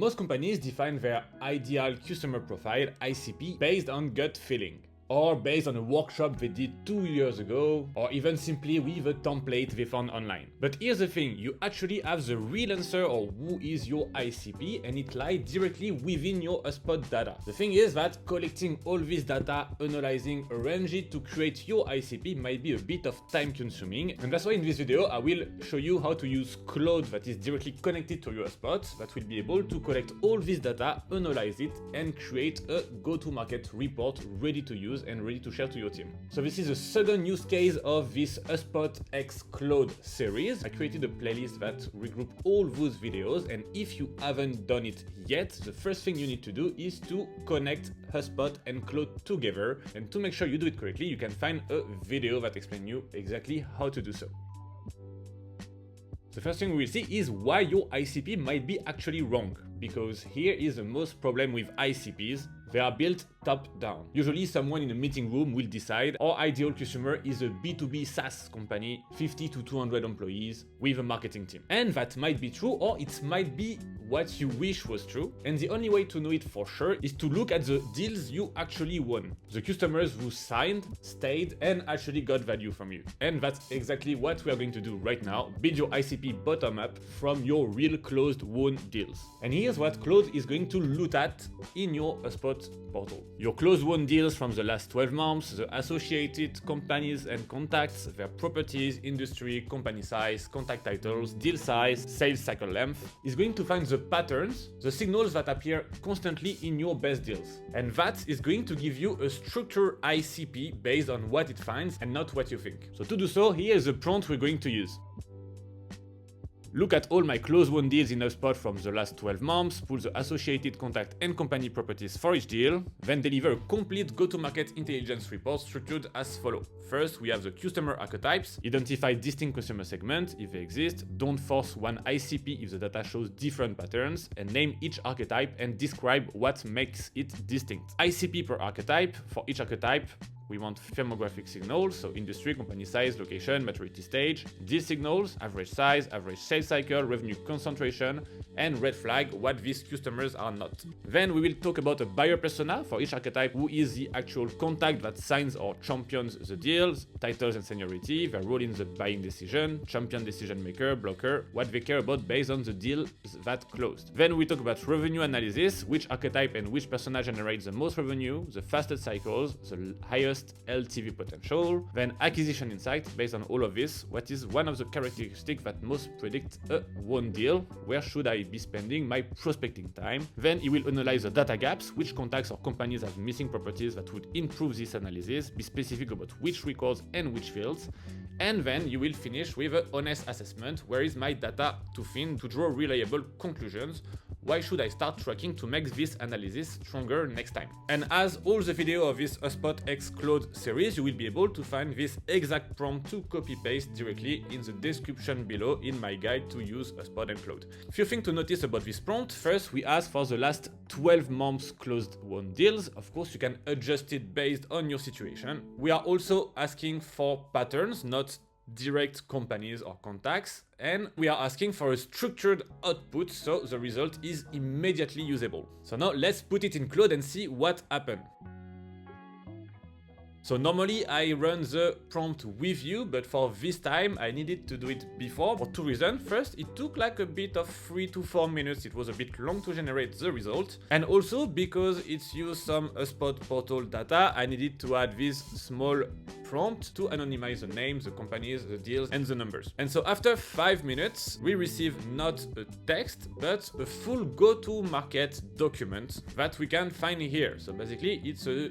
Most companies define their ideal customer profile, ICP, based on gut feeling, or based on a workshop they did 2 years ago, or even simply with a template they found online. But here's the thing, you actually have the real answer of who is your ICP, and it lies directly within your HubSpot data. The thing is that collecting all this data, analyzing, arrange it to create your ICP might be a bit of time consuming, and that's why in this video I will show you how to use Claude that is directly connected to your HubSpot that will be able to collect all this data, analyze it, and create a go-to-market report ready to use and ready to share to your team. So this is the second use case of this HubSpot x Claude series. I created a playlist that regroups all those videos, and if you haven't done it yet, the first thing you need to do is to connect HubSpot and Claude together, and to make sure you do it correctly, you can find a video that explains you exactly how to do so. The first thing we will see is why your ICP might be actually wrong, because here is the most problem with ICPs. They are built top-down. Usually someone in a meeting room will decide our ideal customer is a B2B SaaS company, 50 to 200 employees with a marketing team. And that might be true, or it might be what you wish was true. And the only way to know it for sure is to look at the deals you actually won. The customers who signed, stayed, and actually got value from you. And that's exactly what we are going to do right now. Build your ICP bottom up from your real closed won deals. And here's what Claude is going to look at in your HubSpot portal. Your closed won deals from the last 12 months, the associated companies and contacts, their properties, industry, company size, contact titles, deal size, sales cycle length, is going to find the patterns, the signals that appear constantly in your best deals. And that is going to give you a structured ICP based on what it finds and not what you think. So to do so, here is the prompt we're going to use. Look at all my closed won deals in HubSpot from the last 12 months, pull the associated contact and company properties for each deal, then deliver a complete go-to-market intelligence report structured as follows. First, we have the customer archetypes, identify distinct customer segments if they exist, don't force one ICP if the data shows different patterns, and name each archetype and describe what makes it distinct. ICP per archetype. For each archetype, we want firmographic signals, so industry, company size, location, maturity stage, deal signals, average size, average sales cycle, revenue concentration, and red flag, what these customers are not. Then we will talk about a buyer persona for each archetype, who is the actual contact that signs or champions the deals, titles and seniority, their role in the buying decision, champion decision maker, blocker, what they care about based on the deal that closed. Then we talk about revenue analysis, which archetype and which persona generates the most revenue, the fastest cycles, the highest LTV potential. Then acquisition insight, based on all of this, what is one of the characteristics that most predict a won deal, where should I be spending my prospecting time. Then he will analyze the data gaps, which contacts or companies have missing properties that would improve this analysis, be specific about which records and which fields. And then you will finish with an honest assessment, where is my data to find to draw reliable conclusions. Why should I start tracking to make this analysis stronger next time? And as all the video of this HubSpot x Claude series, you will be able to find this exact prompt to copy-paste directly in the description below in my guide to use HubSpot and Claude. Few things to notice about this prompt. First, we ask for the last 12 months closed won deals. Of course, you can adjust it based on your situation. We are also asking for patterns, not direct companies or contacts, and we are asking for a structured output so the result is immediately usable. So now let's put it in Claude and see what happened. So normally I run the prompt with you, but for this time I needed to do it before for two reasons. First, it took like a bit of 3 to 4 minutes. It was a bit long to generate the result. And also because it's used some HubSpot portal data, I needed to add this small prompt to anonymize the names, the companies, the deals, and the numbers. And so after 5 minutes, we receive not a text, but a full go-to-market document that we can find here. So basically, it's a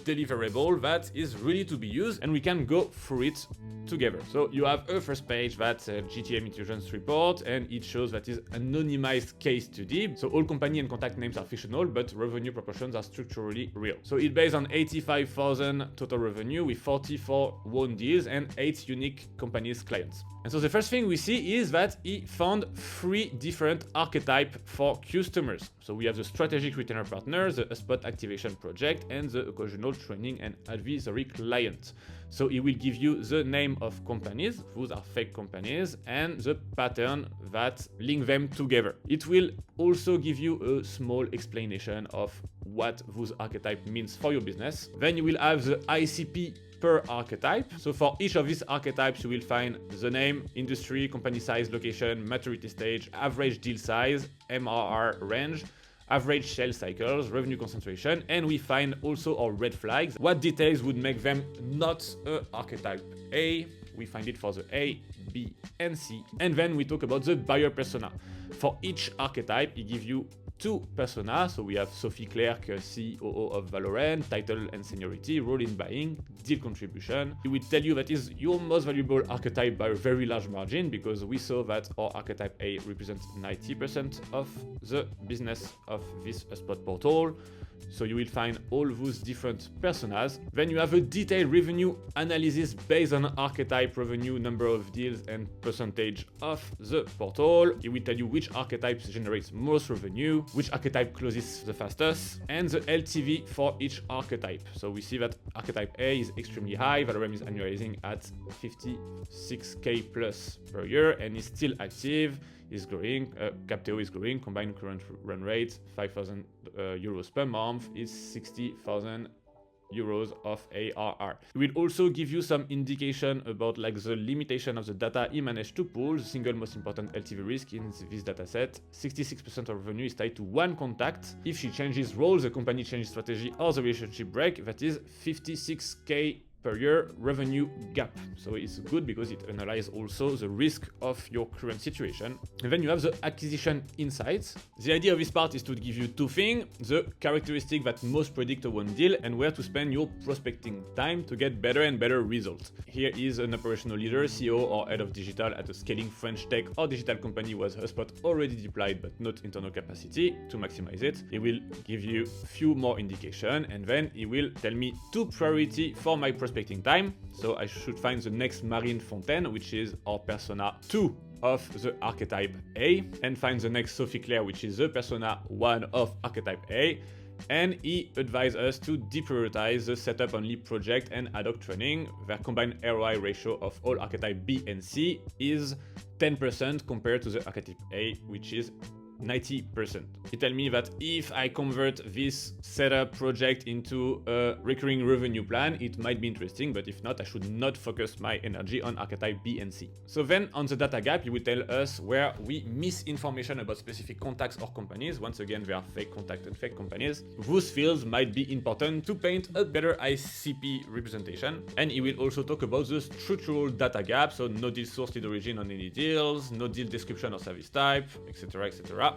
deliverable that is ready to be used, and we can go through it together. So you have a first page that's a GTM Intelligence Report, and it shows that is anonymized case study. So all company and contact names are fictional, but revenue proportions are structurally real. So it's based on 85,000 total revenue with 40 for won deals and 8 unique companies clients. And so the first thing we see is that he found 3 different archetypes for customers. So we have the strategic retainer partner, the HubSpot activation project, and the occasional training and advisory client. So he will give you the name of companies, those are fake companies, and the pattern that link them together. It will also give you a small explanation of what those archetype means for your business. Then you will have the ICP per archetype. So for each of these archetypes, you will find the name, industry, company size, location, maturity stage, average deal size, MRR range, average sales cycles, revenue concentration, and we find also our red flags. What details would make them not a archetype A? We find it for the A, B, and C. And then we talk about the buyer persona. For each archetype, he gives you 2 personas. So we have Sophie Clerc, COO of Valorant, title and seniority, role in buying, deal contribution. He will tell you that is your most valuable archetype by a very large margin, because we saw that our archetype A represents 90% of the business of this HubSpot portal. So you will find all those different personas. Then you have a detailed revenue analysis based on archetype, revenue, number of deals, and percentage of the portal. It will tell you which archetypes generates most revenue, which archetype closes the fastest, and the LTV for each archetype. So we see that archetype A is extremely high. Valorem is annualizing at 56k plus per year and is still active. Is growing, Capteo is growing, combined current run rate 5,000 euros per month is 60,000 euros of ARR. It will also give you some indication about like the limitation of the data he managed to pull. The single most important LTV risk in this dataset, 66% of revenue is tied to one contact. If she changes roles, the company changes strategy, or the relationship break, that is 56k per year revenue gap. So it's good because it analyzes also the risk of your current situation. And then you have the acquisition insights. The idea of this part is to give you 2 things: the characteristic that most predict a won deal and where to spend your prospecting time to get better and better results. Here is an operational leader, CEO or head of digital at a scaling French tech or digital company who has HubSpot already deployed but not internal capacity to maximize it. It will give you few more indication, and then it will tell me 2 priority for my prospecting time. So I should find the next Marine Fontaine, which is our persona 2 of the archetype A, and find the next Sophie Claire, which is the persona 1 of archetype A. And he advised us to deprioritize the setup only project and ad hoc training. Their combined ROI ratio of all archetype B and C is 10% compared to the archetype A, which is 90%. He tell me that if I convert this setup project into a recurring revenue plan, it might be interesting, but if not, I should not focus my energy on archetype B and C. So then on the data gap, he will tell us where we miss information about specific contacts or companies. Once again, there are fake contacts and fake companies. Those fields might be important to paint a better ICP representation. And he will also talk about the structural data gap, so no deal source, lead origin on any deals, no deal description or service type, etc., etc.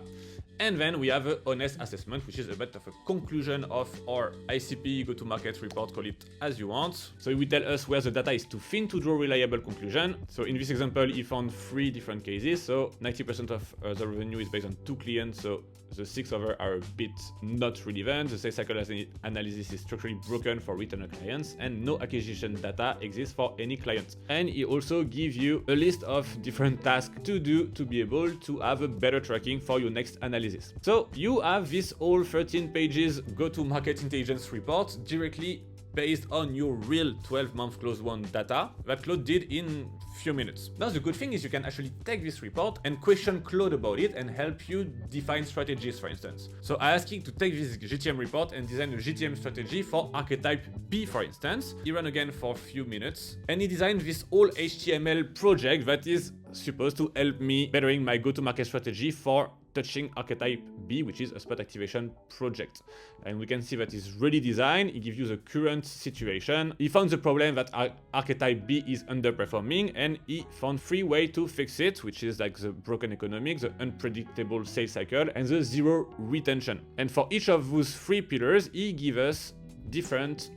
And then we have an honest assessment, which is a bit of a conclusion of our ICP go-to-market report, call it as you want. So it will tell us where the data is too thin to draw reliable conclusion. So in this example, he found 3 different cases. So 90% of the revenue is based on 2 clients. So the 6 other are a bit not relevant. The sales cycle analysis is structurally broken for retainer clients, and no acquisition data exists for any client. And he also gives you a list of different tasks to do to be able to have a better tracking for your next analysis. So you have this all 13 pages go-to-market intelligence report directly based on your real 12-month close won data that Claude did in few minutes. Now the good thing is you can actually take this report and question Claude about it and help you define strategies, for instance. So I asked him to take this GTM report and design a GTM strategy for archetype B, for instance. He ran again for a few minutes and he designed this whole HTML project that is supposed to help me bettering my go-to-market strategy for touching archetype B, which is a HubSpot activation project. And we can see that it's ready designed. It gives you the current situation. He found the problem that archetype B is underperforming, and he found 3 ways to fix it, which is like the broken economics, the unpredictable sales cycle, and the zero retention. And for each of those 3 pillars, he gives us different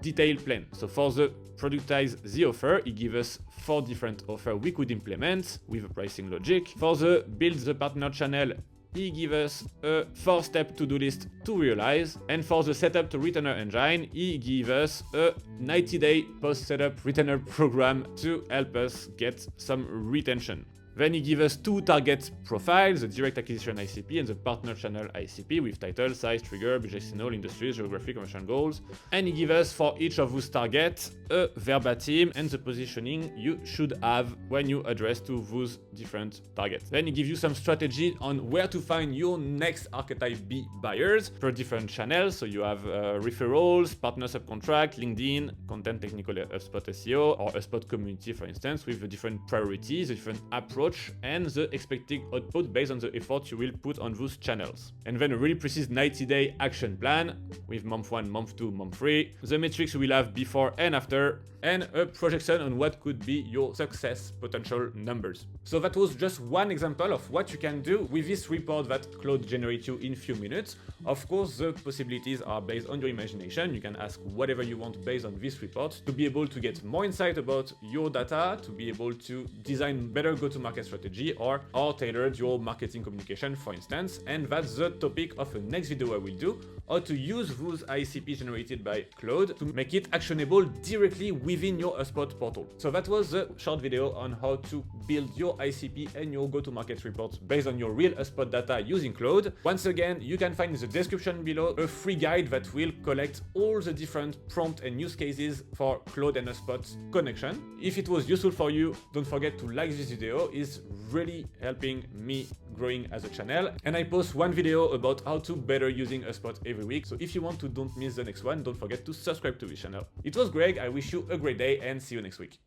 detailed plan. So for the productize the offer, he gives us 4 different offers we could implement with a pricing logic. For the build the partner channel, he gave us a 4-step to-do list to realize. And for the setup to retainer engine, he gave us a 90-day post-setup retainer program to help us get some retention. Then he gives us 2 target profiles, the direct acquisition ICP and the partner channel ICP with title, size, trigger, budget signal, industries, geography, commercial goals. And he gives us for each of those targets a verbatim and the positioning you should have when you address to those different targets. Then he gives you some strategy on where to find your next archetype B buyers per different channels. So you have referrals, partner subcontract, LinkedIn, content technical HubSpot SEO, or HubSpot community, for instance, with the different priorities, the different approach, and the expected output based on the effort you will put on those channels. And then a really precise 90-day action plan with month 1, month 2, month 3, the metrics you will have before and after, and a projection on what could be your success potential numbers. So that was just one example of what you can do with this report that Claude generates you in few minutes. Of course, the possibilities are based on your imagination. You can ask whatever you want based on this report to be able to get more insight about your data, to be able to design better go-to-market strategy or tailored your marketing communication, for instance. And that's the topic of the next video I will do, how to use those ICPs generated by Claude to make it actionable directly within your HubSpot portal. So that was a short video on how to build your ICP and your go-to-market reports based on your real HubSpot data using Claude. Once again, you can find in the description below a free guide that will collect all the different prompt and use cases for Claude and HubSpot connection. If it was useful for you, don't forget to like this video. It's really helping me growing as a channel. And I post one video about how to better using HubSpot every week. So if you want to don't miss the next one, don't forget to subscribe to this channel. It was Greg. I wish you a great day and see you next week.